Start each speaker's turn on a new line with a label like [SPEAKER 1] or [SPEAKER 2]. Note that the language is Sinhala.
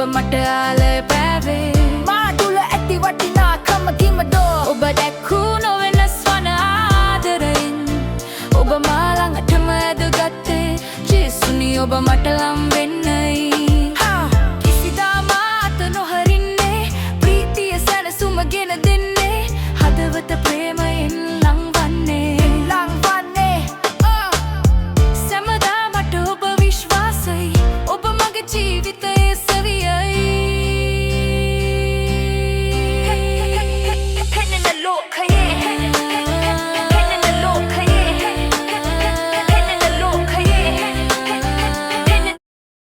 [SPEAKER 1] මට ආලේ පැවේ මා තුල ඇති වටිනාකම කිමදෝ ඔබ දැක්කු නොවෙනස් වන ආදරයෙන් ඔබ මා ළඟටම ඇදගත්තේ ජේසුනි ඔබ මට ලම් වෙන්නයි කිසිදා මාත නොහරින්නේ ප්‍රීතිය සැනසුම ගෙන දෙන්නේ හදවත ප්‍රේම